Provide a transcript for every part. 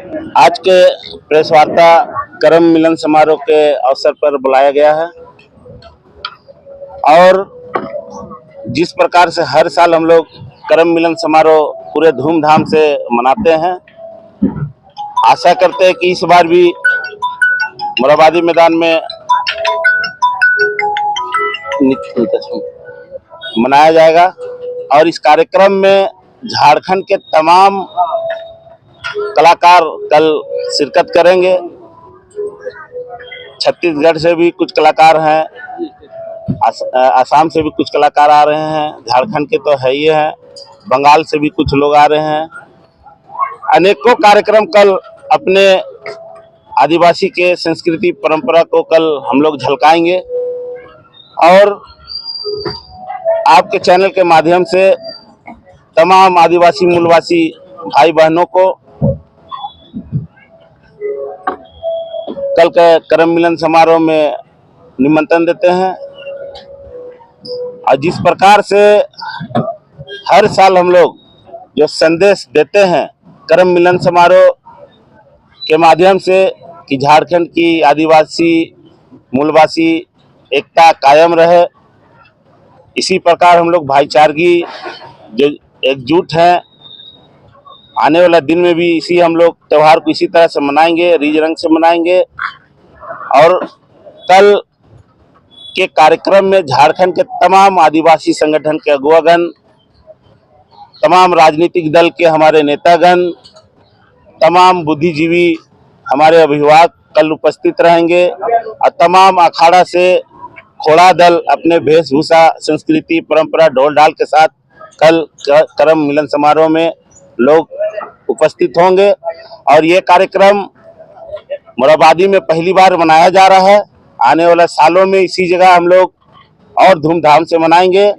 आज के प्रेस वार्ता करम मिलन समारोह के अवसर पर बुलाया गया है और जिस प्रकार से हर साल हम लोग करम मिलन समारोह पूरे धूमधाम से मनाते हैं, आशा करते हैं कि इस बार भी मोराबादी मैदान में मनाया जाएगा और इस कार्यक्रम में झारखंड के तमाम कलाकार कल शिरकत करेंगे। छत्तीसगढ़ से भी कुछ कलाकार हैं, आसाम से भी कुछ कलाकार आ रहे हैं, झारखंड के तो है ही हैं, बंगाल से भी कुछ लोग आ रहे हैं। अनेकों कार्यक्रम कल अपने आदिवासी के संस्कृति परंपरा को कल हम लोग झलकाएंगे और आपके चैनल के माध्यम से तमाम आदिवासी मूलवासी भाई बहनों को कल के करम मिलन समारोह में निमंत्रण देते हैं। और जिस प्रकार से हर साल हम लोग जो संदेश देते हैं करम मिलन समारोह के माध्यम से कि झारखंड की आदिवासी मूलवासी एकता कायम रहे, इसी प्रकार हम लोग भाईचारगी जो एकजुट हैं, आने वाला दिन में भी इसी हम लोग त्यौहार को इसी तरह से मनाएंगे, रीझ रंग से मनाएंगे। और कल के कार्यक्रम में झारखंड के तमाम आदिवासी संगठन के अगुवागण, तमाम राजनीतिक दल के हमारे नेतागण, तमाम बुद्धिजीवी हमारे अभिभावक कल उपस्थित रहेंगे और तमाम अखाड़ा से खोड़ा दल अपने वेशभूषा संस्कृति परंपरा ढोल ढाल के साथ कल करम मिलन समारोह में लोग उपस्थित होंगे। और ये कार्यक्रम मोराबादी में पहली बार मनाया जा रहा है। आने वाले सालों में इसी जगह हम लोग और धूमधाम से मनाएंगे,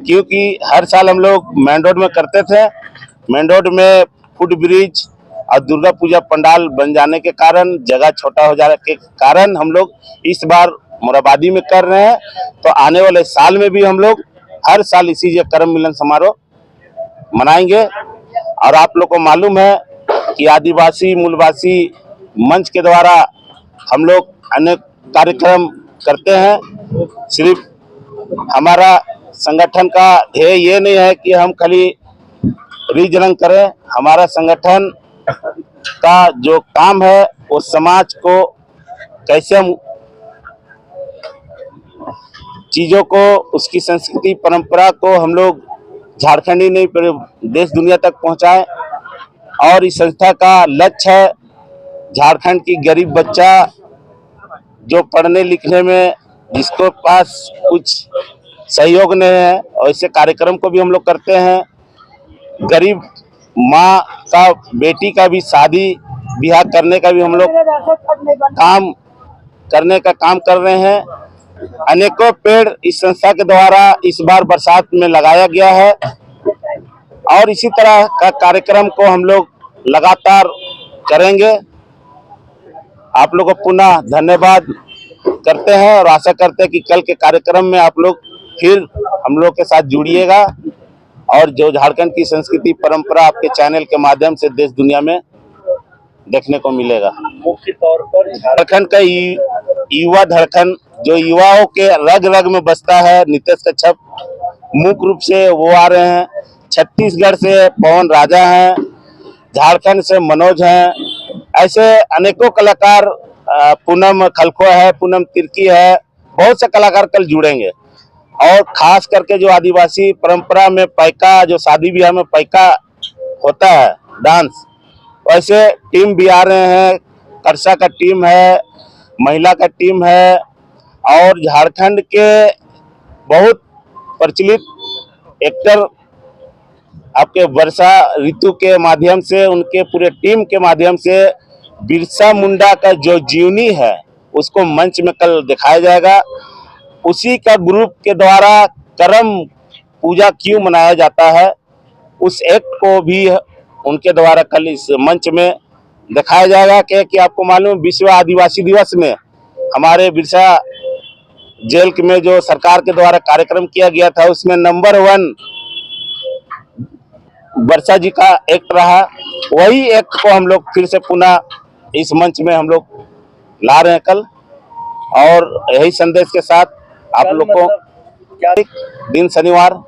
क्योंकि हर साल हम लोग मेन रोड में करते थे। मेन रोड में फुट ब्रिज और दुर्गा पूजा पंडाल बन जाने के कारण, जगह छोटा हो जाने के कारण हम लोग इस बार मोराबादी में कर रहे हैं। तो आने वाले साल में भी हम लोग हर साल इसी जगह करम मिलन समारोह मनाएंगे। और आप लोग को मालूम है कि आदिवासी मूलवासी मंच के द्वारा हम लोग अनेक कार्यक्रम करते हैं। सिर्फ हमारा संगठन का ध्येय ये नहीं है कि हम खाली रीझ रंग करें। हमारा संगठन का जो काम है वो समाज को कैसे हम चीज़ों को, उसकी संस्कृति परंपरा को हम लोग झारखंड ही नहीं पूरे देश दुनिया तक पहुंचाएं। और इस संस्था का लक्ष्य है झारखंड की गरीब बच्चा जो पढ़ने लिखने में जिसको पास कुछ सहयोग नहीं है, और ऐसे कार्यक्रम को भी हम लोग करते हैं। गरीब माँ का बेटी का भी शादी ब्याह करने का भी हम लोग काम कर रहे हैं। अनेकों पेड़ इस संस्था के द्वारा इस बार बरसात में लगाया गया है और इसी तरह का कार्यक्रम को हम लोग लगातार करेंगे। आप लोगों को पुनः धन्यवाद करते हैं और आशा करते हैं कि कल के कार्यक्रम में आप लोग फिर हम लोग के साथ जुड़िएगा और जो झारखंड की संस्कृति परंपरा आपके चैनल के माध्यम से देश दुनिया में देखने को मिलेगा। मुख्य तौर पर झारखंड का युवा धड़कन जो युवाओं के रग रग में बसता है, नीतीश कच्छप मुख्य रूप से वो आ रहे हैं। छत्तीसगढ़ से पवन राजा हैं, झारखंड से मनोज हैं, ऐसे अनेकों कलाकार, पूनम खलखो है, पूनम तिर्की है, बहुत से कलाकार कल जुड़ेंगे। और खास करके जो आदिवासी परंपरा में पैका, जो शादी ब्याह में पैका होता है डांस, वैसे टीम भी आ रहे हैं। करसा का टीम है, महिला का टीम है और झारखंड के बहुत प्रचलित एक्टर आपके वर्षा ऋतु के माध्यम से, उनके पूरे टीम के माध्यम से बिरसा मुंडा का जो जीवनी है उसको मंच में कल दिखाया जाएगा। उसी का ग्रुप के द्वारा करम पूजा क्यों मनाया जाता है, उस एक्ट को भी उनके द्वारा कल इस मंच में दिखाया जाएगा। कि आपको मालूम, विश्व आदिवासी दिवस में हमारे बिरसा जेल में जो सरकार के द्वारा कार्यक्रम किया गया था, उसमें नंबर 1 वर्षा जी का एक्ट रहा। वही एक्ट को हम लोग फिर से पुनः इस मंच में हम लोग ला रहे हैं कल, और यही संदेश के साथ आप लोग को दिन शनिवार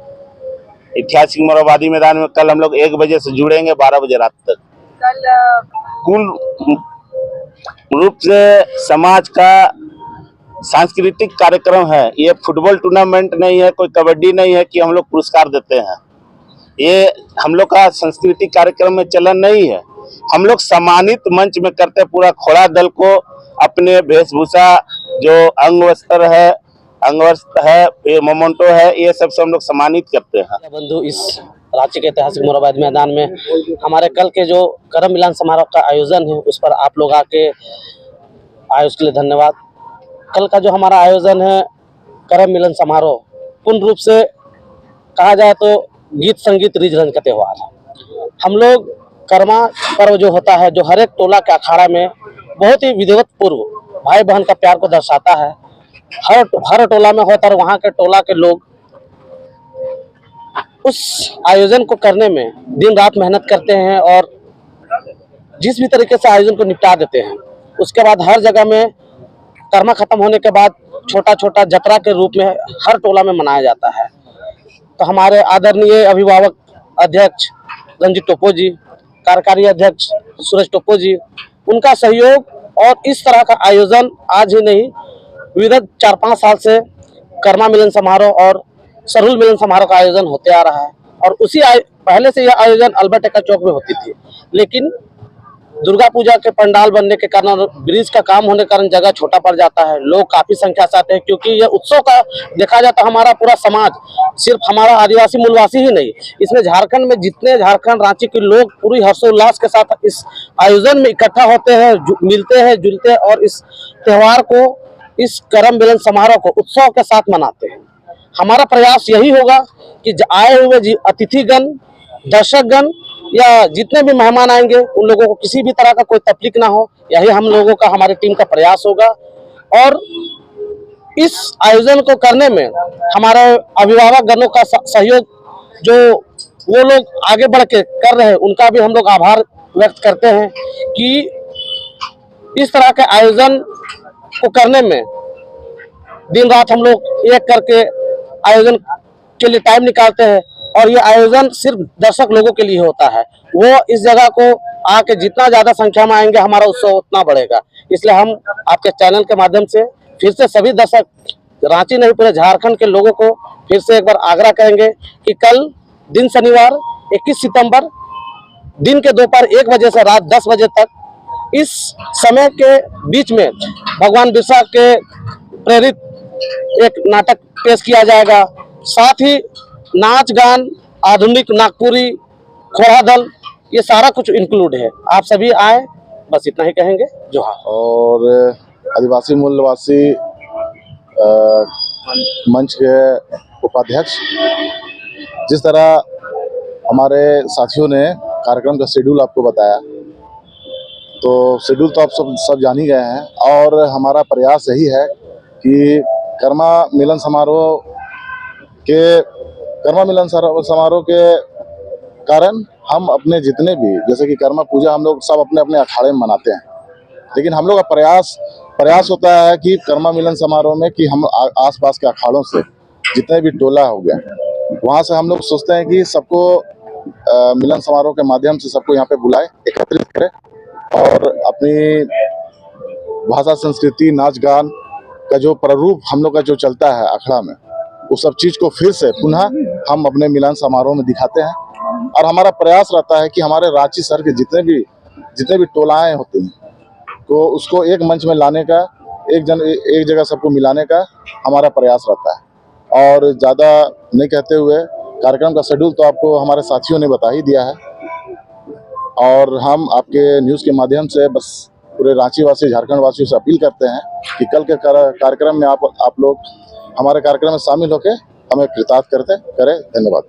ऐतिहासिक मोरहाबादी मैदान में कल हम लोग 1 बजे से जुड़ेंगे 12 बजे रात तक। कुल रूप से समाज का सांस्कृतिक कार्यक्रम है, ये फुटबॉल टूर्नामेंट नहीं है, कोई कबड्डी नहीं है कि हम लोग पुरस्कार देते हैं। ये हम लोग का सांस्कृतिक कार्यक्रम में चलन नहीं है। हम लोग सम्मानित मंच में करते हैं पूरा खोड़ा दल को, अपने वेशभूषा जो अंग वस्त्र है, ये मोमेंटो है, ये सब से हम लोग सम्मानित करते हैं। बंधु, इस रांची के ऐतिहासिक मोरहाबादी मैदान में हमारे कल के जो करम मिलन समारोह का आयोजन है, उस पर आप लोग आके आए उसके लिए धन्यवाद। कल का जो हमारा आयोजन है करम मिलन समारोह, पूर्ण रूप से कहा जाए तो गीत संगीत रिज रंज का त्यौहार है। हम लोग कर्मा पर्व जो होता है, जो हर एक टोला के अखाड़ा में बहुत ही विधिवत पूर्व भाई बहन का प्यार को दर्शाता है, हर टोला में होता है। और वहाँ के टोला के लोग उस आयोजन को करने में दिन रात मेहनत करते हैं और जिस भी तरीके से आयोजन को निपटा देते हैं। उसके बाद हर जगह में कर्मा खत्म होने के बाद छोटा छोटा जतरा के रूप में हर टोला में मनाया जाता है। तो हमारे आदरणीय अभिभावक अध्यक्ष रंजीत टोपो जी, कार्यकारी अध्यक्ष सूरज टोपो जी, उनका सहयोग और इस तरह का आयोजन आज ही नहीं, विगत 4-5 साल से कर्मा मिलन समारोह और सरूल मिलन समारोह का आयोजन होते आ रहा है। और पहले से यह आयोजन अल्बर्ट एक्का चौक में होती थी, लेकिन दुर्गा पूजा के पंडाल बनने के कारण और ब्रिज का काम होने के कारण जगह छोटा पड़ जाता है। लोग काफी संख्या से आते हैं, क्योंकि यह उत्सव का देखा जाता है हमारा पूरा समाज, सिर्फ हमारा आदिवासी मूलवासी ही नहीं, इसमें झारखंड में जितने झारखंड रांची के लोग पूरी हर्षोल्लास के साथ इस आयोजन में इकट्ठा होते हैं, मिलते हैं, जुलते हैं और इस त्योहार को, इस करम मिलन समारोह को उत्सव के साथ मनाते हैं। हमारा प्रयास यही होगा कि आए हुए अतिथिगण, दर्शकगण या जितने भी मेहमान आएंगे, उन लोगों को किसी भी तरह का कोई तकलीफ ना हो, यही हम लोगों का, हमारी टीम का प्रयास होगा। और इस आयोजन को करने में हमारे अभिभावक गणों का सहयोग, जो वो लोग आगे बढ़ के कर रहे हैं, उनका भी हम लोग आभार व्यक्त करते हैं कि इस तरह के आयोजन को करने में दिन रात हम लोग एक करके आयोजन के लिए टाइम निकालते हैं। और ये आयोजन सिर्फ दर्शक लोगों के लिए होता है, वो इस जगह को आके जितना ज्यादा संख्या में आएंगे, हमारा उत्सव उतना बढ़ेगा। इसलिए हम आपके चैनल के माध्यम से फिर से सभी दर्शक, रांची नहीं पूरे झारखंड के लोगों को फिर से एक बार आग्रह करेंगे कि कल दिन शनिवार 21 सितंबर दिन के दोपहर 1 बजे से रात 10 बजे तक इस समय के बीच में भगवान बिरसा के प्रेरित एक नाटक पेश किया जाएगा। साथ ही नाच गान, आधुनिक नागपुरी, खोड़ा दल, ये सारा कुछ इंक्लूड है। आप सभी आए, बस इतना ही कहेंगे। जोहार। और आदिवासी मूलवासी मंच के उपाध्यक्ष, जिस तरह हमारे साथियों ने कार्यक्रम का शेड्यूल आपको बताया, तो शेड्यूल तो आप सब जान ही गए हैं। और हमारा प्रयास यही है कि कर्मा मिलन समारोह के कारण हम अपने जितने भी, जैसे कि कर्मा पूजा हम लोग सब अपने अपने अखाड़े में मनाते हैं, लेकिन हम लोग का प्रयास होता है कि कर्मा मिलन समारोह में कि हम आसपास के अखाड़ों से जितने भी टोला हो गया, वहाँ से हम लोग सोचते हैं कि सबको मिलन समारोह के माध्यम से सबको यहाँ पे बुलाए, एकत्रित करें और अपनी भाषा, संस्कृति, नाच गान का जो प्रारूप हम लोग का जो चलता है अखाड़ा में, उस सब चीज़ को फिर से पुनः हम अपने मिलन समारोह में दिखाते हैं। और हमारा प्रयास रहता है कि हमारे रांची शहर के जितने भी टोलाएँ होती हैं, तो उसको एक मंच में लाने का, एक जगह सबको मिलाने का हमारा प्रयास रहता है। और ज़्यादा नहीं कहते हुए, कार्यक्रम का शेड्यूल तो आपको हमारे साथियों ने बता ही दिया है, और हम आपके न्यूज़ के माध्यम से बस पूरे रांची वासी, झारखंड वासियों से अपील करते हैं कि कल के कार्यक्रम में आप लोग हमारे कार्यक्रम में शामिल होकर हमें कृतार्थ करें। धन्यवाद।